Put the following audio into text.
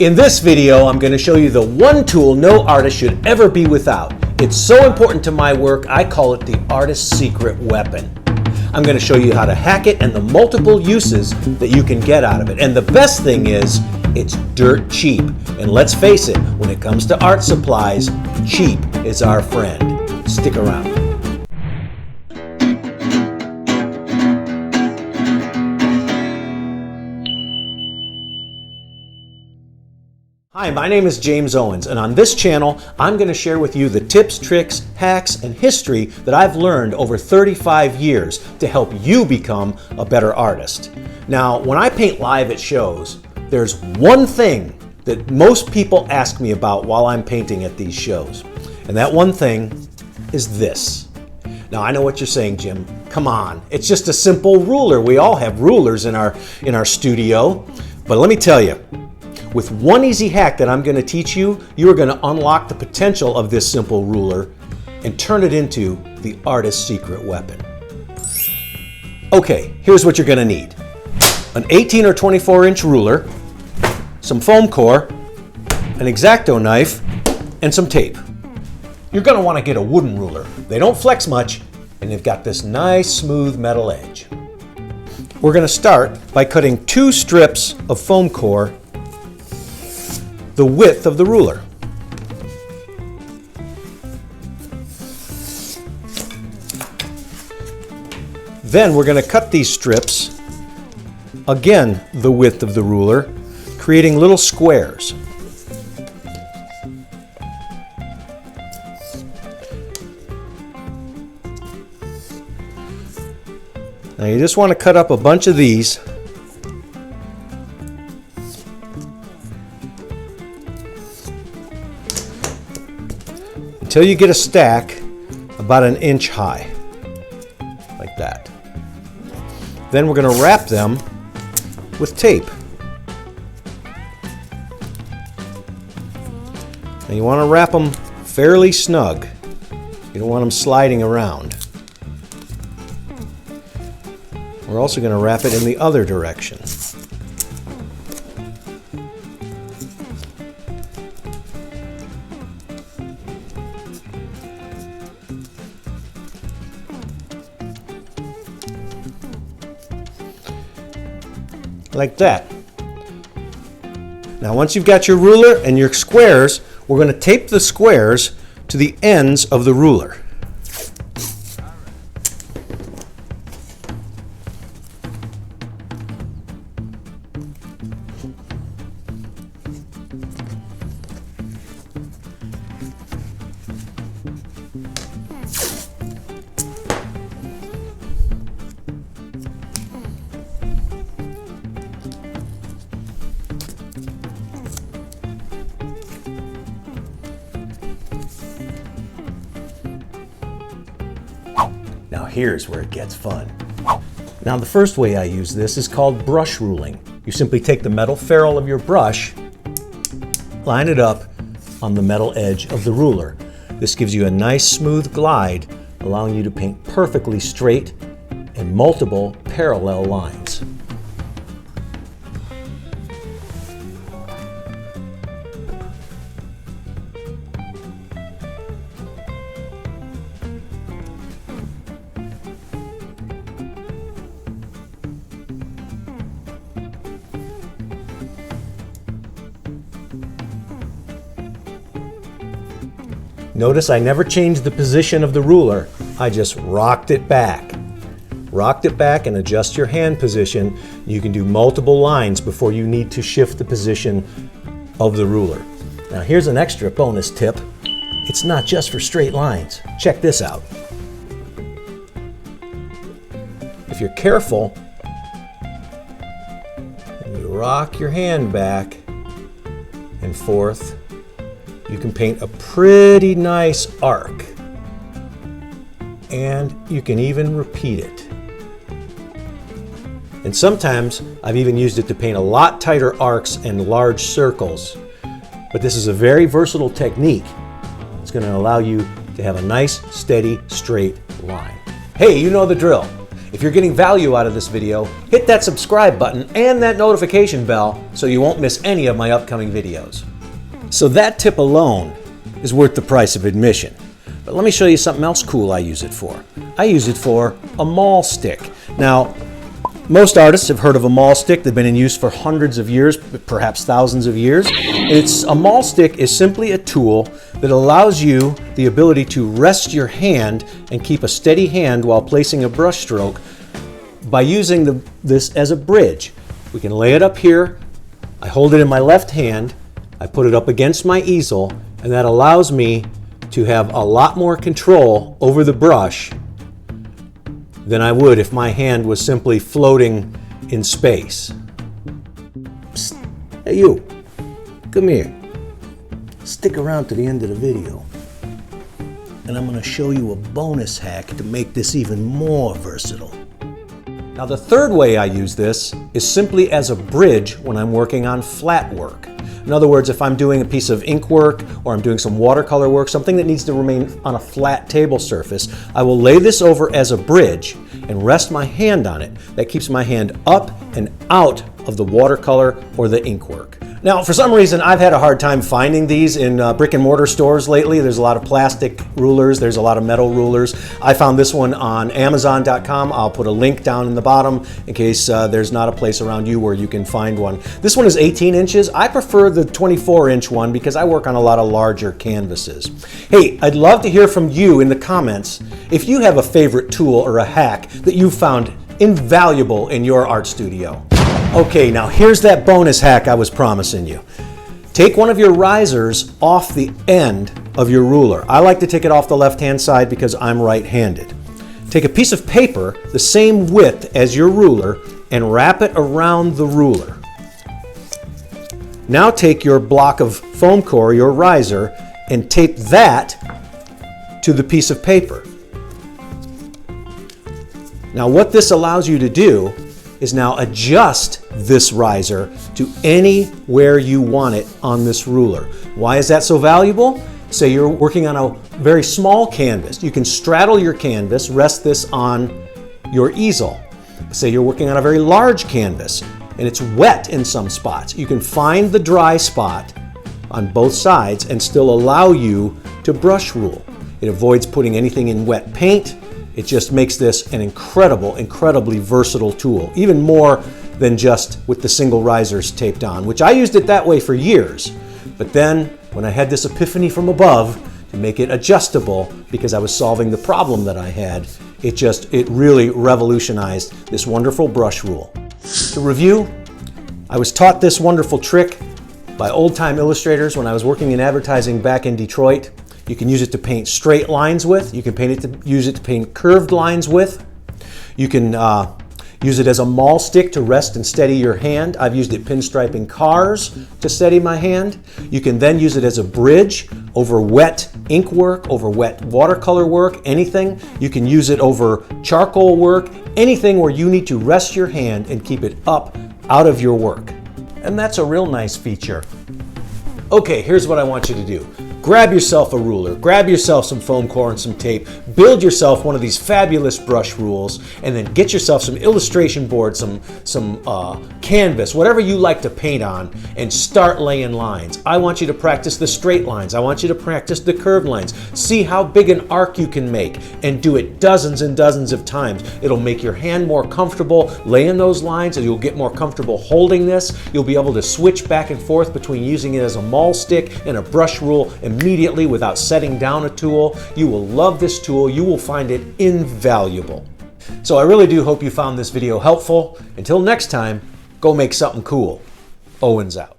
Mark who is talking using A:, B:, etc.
A: In this video, I'm going to show you the one tool no artist should ever be without. It's so important to my work, I call it the artist's secret weapon. I'm going to show you how to hack it and the multiple uses that you can get out of it. And the best thing is, it's dirt cheap. And let's face it, when it comes to art supplies, cheap is our friend. Stick around. Hi, my name is James Owens, and on this channel, I'm going to share with you the tips, tricks, hacks, and history that I've learned over 35 years to help you become a better artist. Now, when I paint live at shows, there's one thing that most people ask me about while I'm painting at these shows, and that one thing is this. Now, I know what you're saying, Jim. Come on, it's just a simple ruler. We all have rulers in our studio, but let me tell you, with one easy hack that I'm going to teach you, you are going to unlock the potential of this simple ruler and turn it into the artist's secret weapon. Okay, here's what you're going to need. An 18 or 24-inch ruler, some foam core, an X-Acto knife, and some tape. You're going to want to get a wooden ruler. They don't flex much, and they've got this nice smooth metal edge. We're going to start by cutting 2 strips of foam core the width of the ruler. Then we're going to cut these strips, again the width of the ruler, creating little squares. Now you just want to cut up a bunch of these . Until you get a stack about 1 inch high, like that. Then we're going to wrap them with tape. And you want to wrap them fairly snug. You don't want them sliding around. We're also going to wrap it in the other direction. Like that. Now once you've got your ruler and your squares, we're going to tape the squares to the ends of the ruler. Now here's where it gets fun. Now the first way I use this is called brush ruling. You simply take the metal ferrule of your brush, line it up on the metal edge of the ruler. This gives you a nice smooth glide, allowing you to paint perfectly straight and multiple parallel lines. Notice I never changed the position of the ruler, I just rocked it back. Rocked it back and adjust your hand position. You can do multiple lines before you need to shift the position of the ruler. Now here's an extra bonus tip. It's not just for straight lines. Check this out. If you're careful, and you rock your hand back and forth, you can paint a pretty nice arc, and you can even repeat it. And sometimes I've even used it to paint a lot tighter arcs and large circles. But this is a very versatile technique. It's going to allow you to have a nice, steady, straight line. Hey, you know the drill. If you're getting value out of this video, hit that subscribe button and that notification bell so you won't miss any of my upcoming videos. So that tip alone is worth the price of admission. But let me show you something else cool I use it for. I use it for a maul stick. Now, most artists have heard of a maul stick. They've been in use for hundreds of years, perhaps thousands of years. A maul stick is simply a tool that allows you the ability to rest your hand and keep a steady hand while placing a brush stroke by using this as a bridge. We can lay it up here. I hold it in my left hand. I put it up against my easel, and that allows me to have a lot more control over the brush than I would if my hand was simply floating in space. Psst. Hey you, come here. Stick around to the end of the video, and I'm going to show you a bonus hack to make this even more versatile. Now the third way I use this is simply as a bridge when I'm working on flat work. In other words, if I'm doing a piece of ink work or I'm doing some watercolor work, something that needs to remain on a flat table surface, I will lay this over as a bridge and rest my hand on it. That keeps my hand up and out of the watercolor or the ink work. Now, for some reason, I've had a hard time finding these in brick and mortar stores lately. There's a lot of plastic rulers. There's a lot of metal rulers. I found this one on Amazon.com. I'll put a link down in the bottom in case there's not a place around you where you can find one. This one is 18 inches. I prefer the 24-inch one because I work on a lot of larger canvases. Hey, I'd love to hear from you in the comments if you have a favorite tool or a hack that you found invaluable in your art studio. Okay, now here's that bonus hack I was promising you. Take one of your risers off the end of your ruler. I like to take it off the left-hand side because I'm right-handed. Take a piece of paper the same width as your ruler and wrap it around the ruler. Now take your block of foam core, your riser, and tape that to the piece of paper. Now what this allows you to do is now adjust this riser to anywhere you want it on this ruler. Why is that so valuable? Say you're working on a very small canvas. You can straddle your canvas, rest this on your easel. Say you're working on a very large canvas and it's wet in some spots. You can find the dry spot on both sides and still allow you to brush rule. It avoids putting anything in wet paint. It just makes this an incredibly versatile tool, even more than just with the single risers taped on, which I used it that way for years. But then when I had this epiphany from above to make it adjustable because I was solving the problem that I had, it really revolutionized this wonderful brush rule. To review, I was taught this wonderful trick by old-time illustrators when I was working in advertising back in Detroit. You can use it to paint straight lines with. You can use it to paint curved lines with. You can use it as a maul stick to rest and steady your hand. I've used it pinstriping cars to steady my hand. You can then use it as a bridge over wet ink work, over wet watercolor work, anything. You can use it over charcoal work, anything where you need to rest your hand and keep it up out of your work. And that's a real nice feature. Okay, here's what I want you to do. Grab yourself a ruler, grab yourself some foam core and some tape, build yourself one of these fabulous brush rules, and then get yourself some illustration board, some canvas, whatever you like to paint on, and start laying lines. I want you to practice the straight lines. I want you to practice the curved lines. See how big an arc you can make, and do it dozens and dozens of times. It'll make your hand more comfortable laying those lines, and you'll get more comfortable holding this. You'll be able to switch back and forth between using it as a maul stick and a brush rule immediately without setting down a tool. You will love this tool. You will find it invaluable. So I really do hope you found this video helpful. Until next time, go make something cool. Owens out.